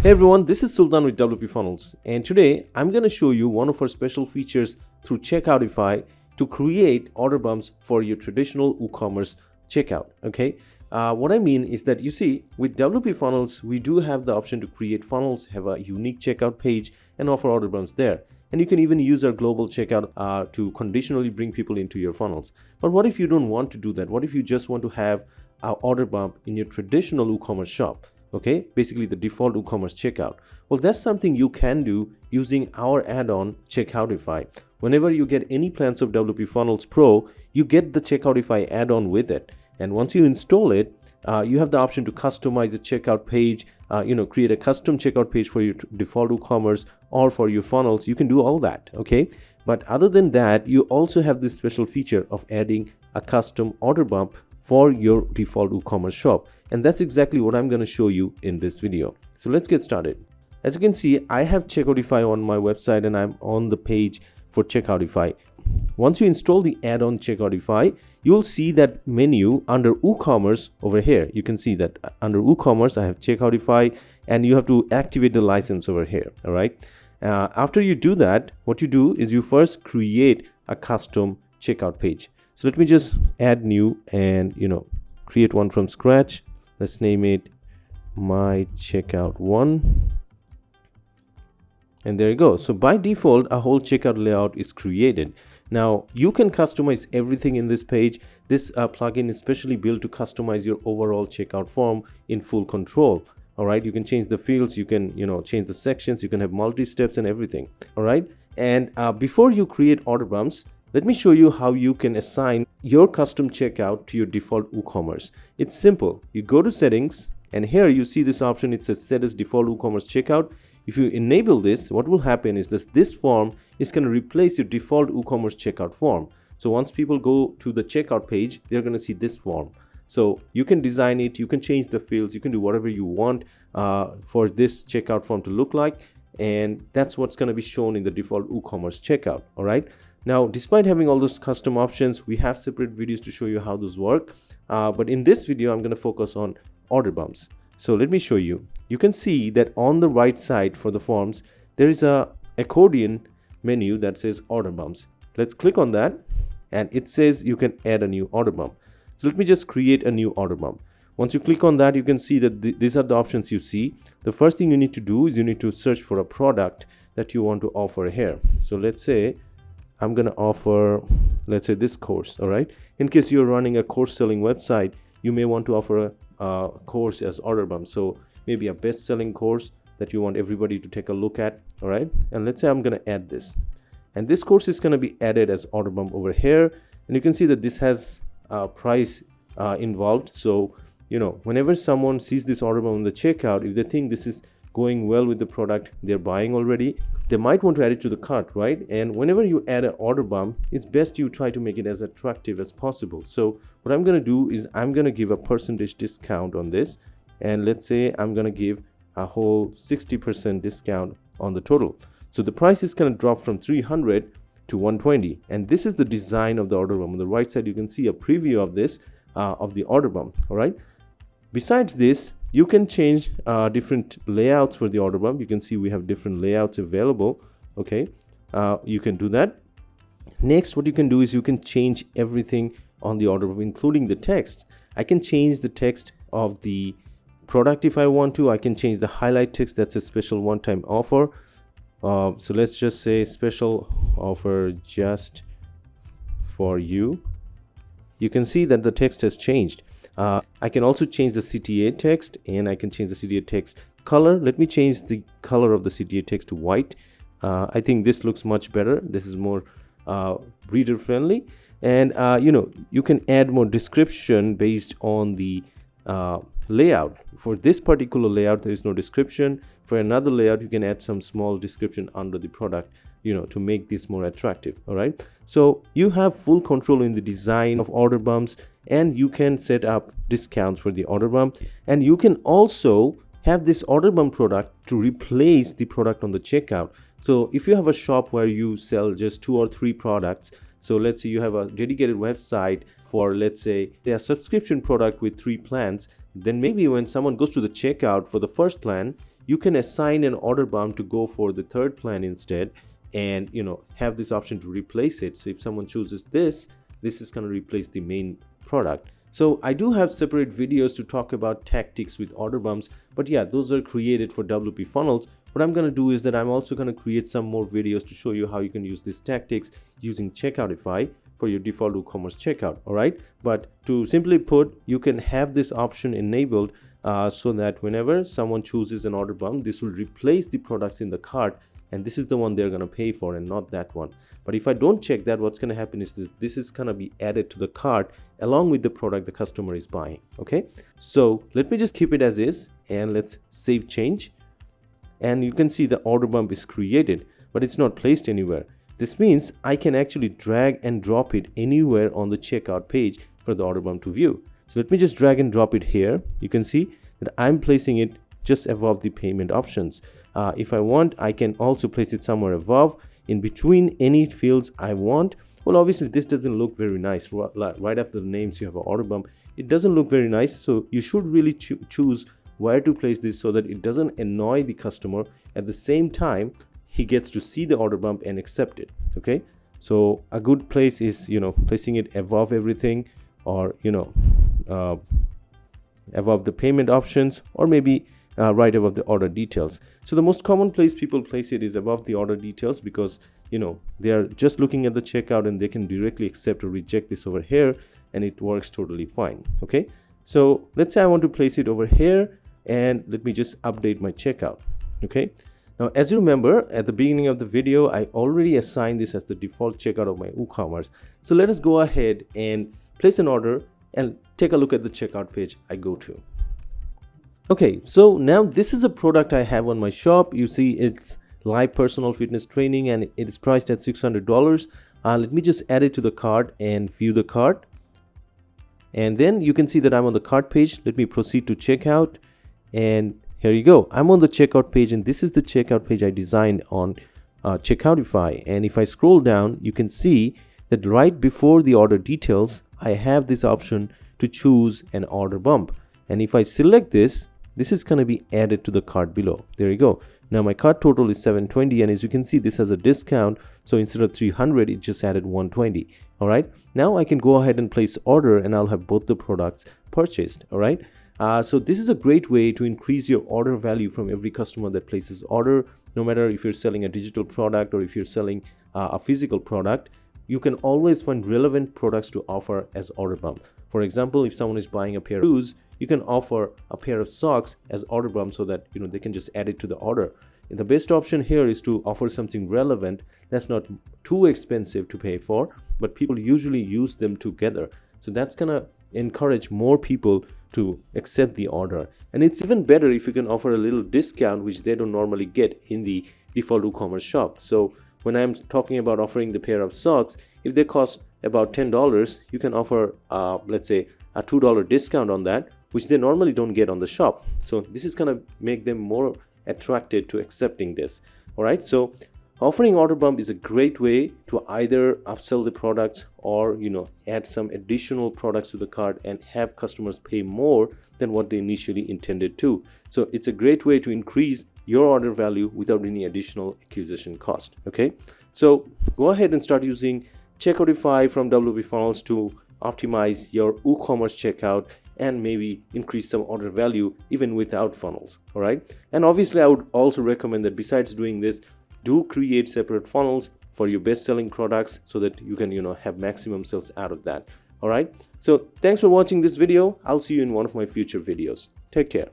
Hey everyone, this is Sultan with WPFunnels, and today I'm going to show you one of our special features through Checkoutify to create order bumps for your traditional WooCommerce checkout. Okay, what I mean is that you see, with WPFunnels, we do have the option to create funnels, have a unique checkout page, and offer order bumps there. And you can even use our global checkout to conditionally bring people into your funnels. But what if you don't want to do that? What if you just want to have an order bump in your traditional WooCommerce shop? Okay, basically the default WooCommerce checkout. Well, that's something you can do using our add-on Checkoutify. Whenever you get any plans of WPFunnels Pro, you get the Checkoutify add-on with it. And once you install it, you have the option to customize the checkout page, create a custom checkout page for your default WooCommerce or for your funnels. You can do all that, okay? But other than that, you also have this special feature of adding a custom order bump for your default WooCommerce shop. And that's exactly what I'm going to show you in this video. So let's get started. As you can see, I have Checkoutify on my website and I'm on the page for Checkoutify. Once you install the add-on Checkoutify, you'll see that menu under WooCommerce over here. You can see that under WooCommerce, I have Checkoutify, and you have to activate the license over here. All right. After you do that, what you do is you first create a custom checkout page. So let me just add new and create one from scratch. Let's name it my checkout one. And there you go. So by default, a whole checkout layout is created. Now you can customize everything in this page. This plugin is specially built to customize your overall checkout form in full control. All right. You can change the fields. You can, change the sections. You can have multi-steps and everything. All right. And before you create order bumps, let me show you how you can assign your custom checkout to your default WooCommerce. It's simple. You go to settings and here you see this option. It says set as default WooCommerce checkout. If you enable this, what will happen is this form is going to replace your default WooCommerce checkout form. So once people go to the checkout page, they're going to see this form. So you can design it, you can change the fields, you can do whatever you want for this checkout form to look like. And that's what's going to be shown in the default WooCommerce checkout. All right. Now, despite having all those custom options, we have separate videos to show you how those work. But in this video, I'm going to focus on order bumps. So let me show you. You can see that on the right side for the forms, there is a accordion menu that says order bumps. Let's click on that. And it says you can add a new order bump. So let me just create a new order bump. Once you click on that, you can see that these are the options you see. The first thing you need to do is you need to search for a product that you want to offer here. So let's say I'm going to offer, let's say, this course. All right. In case you're running a course selling website, you may want to offer a course as order bump. So maybe a best selling course that you want everybody to take a look at. All right. And let's say I'm going to add this. And this course is going to be added as order bump over here. And you can see that this has a price involved. So, whenever someone sees this order bump on the checkout, if they think this is going well with the product they're buying already, they might want to add it to the cart, right? And whenever you add an order bump, it's best you try to make it as attractive as possible. So what I'm going to do is I'm going to give a percentage discount on this. And let's say I'm going to give a whole 60% discount on the total. So the price is going to drop from 300 to 120. And this is the design of the order bump. On the right side, you can see a preview of this, of the order bump, all right? Besides this, you can change different layouts for the order bump. You can see we have different layouts available. Okay, you can do that. Next, what you can do is you can change everything on the order bump, including the text. I can change the text of the product if I want to. I can change the highlight text. That's a special one-time offer. So let's just say special offer just for you. You can see that the text has changed. I can also change the CTA text, and I can change the CTA text color. Let me change the color of the CTA text to white. I think this looks much better. This is more reader friendly. And you can add more description based on the layout. For this particular layout, there is no description. For another layout, you can add some small description under the product, to make this more attractive. All right. So you have full control in the design of order bumps, and you can set up discounts for the order bump. And you can also have this order bump product to replace the product on the checkout. So if you have a shop where you sell just 2 or 3 products, so let's say you have a dedicated website for, let's say, a subscription product with 3 plans, then maybe when someone goes to the checkout for the first plan, you can assign an order bump to go for the third plan instead, and have this option to replace it. So if someone chooses this is going to replace the main product. So I do have separate videos to talk about tactics with order bumps, but yeah, those are created for WPFunnels. What I'm going to do is that I'm also going to create some more videos to show you how you can use these tactics using Checkoutify for your default WooCommerce checkout. All right, but to simply put, you can have this option enabled so that whenever someone chooses an order bump, this will replace the products in the cart, and this is the one they're going to pay for and not that one. But if I don't check that, what's going to happen is this is going to be added to the cart along with the product the customer is buying. Okay, so let me just keep it as is and let's save change. And you can see the order bump is created, but it's not placed anywhere. This means I can actually drag and drop it anywhere on the checkout page for the order bump to view. So let me just drag and drop it here. You can see that I'm placing it just above the payment options. If I want, I can also place it somewhere above, in between any fields I want. Well, obviously this doesn't look very nice. Right after the names you have an order bump. It doesn't look very nice. So you should really choose where to place this so that it doesn't annoy the customer. At the same time, he gets to see the order bump and accept it. Okay, so a good place is placing it above everything, or above the payment options, or maybe right above the order details. So the most common place people place it is above the order details, because they are just looking at the checkout and they can directly accept or reject this over here, and it works totally fine. Okay, so let's say I want to place it over here, and let me just update my checkout. Okay, now as you remember at the beginning of the video, I already assigned this as the default checkout of my WooCommerce. So let us go ahead and place an order and take a look at the checkout page I go to. Okay, so now this is a product I have on my shop. You see it's live personal fitness training and it is priced at $600. Let me just add it to the cart and view the cart. And then you can see that I'm on the cart page. Let me proceed to checkout. And here you go. I'm on the checkout page, and this is the checkout page I designed on Checkoutify. And if I scroll down, you can see that right before the order details, I have this option to choose an order bump. And if I select this is going to be added to the cart below. There you go. Now my cart total is $720, and as you can see, this has a discount. So instead of $300, it just added $120. All right. Now I can go ahead and place order, and I'll have both the products purchased. All right. So this is a great way to increase your order value from every customer that places order. No matter if you're selling a digital product or if you're selling a physical product, you can always find relevant products to offer as order bump. For example, if someone is buying a pair of shoes, you can offer a pair of socks as order bump so that they can just add it to the order. And the best option here is to offer something relevant that's not too expensive to pay for, but people usually use them together. So that's gonna encourage more people to accept the order. And it's even better if you can offer a little discount, which they don't normally get in the default WooCommerce shop. So when I'm talking about offering the pair of socks, if they cost about $10, you can offer let's say a $2 discount on that, which they normally don't get on the shop. So this is gonna make them more attracted to accepting this. All right, so offering order bump is a great way to either upsell the products or add some additional products to the cart and have customers pay more than what they initially intended to. So it's a great way to increase your order value without any additional acquisition cost. Okay, so go ahead and start using Checkoutify from WPFunnels to optimize your WooCommerce checkout and maybe increase some order value even without funnels. All right, and obviously I would also recommend that besides doing this, do create separate funnels for your best-selling products so that you can have maximum sales out of that. All right, so thanks for watching this video. I'll see you in one of my future videos. Take care.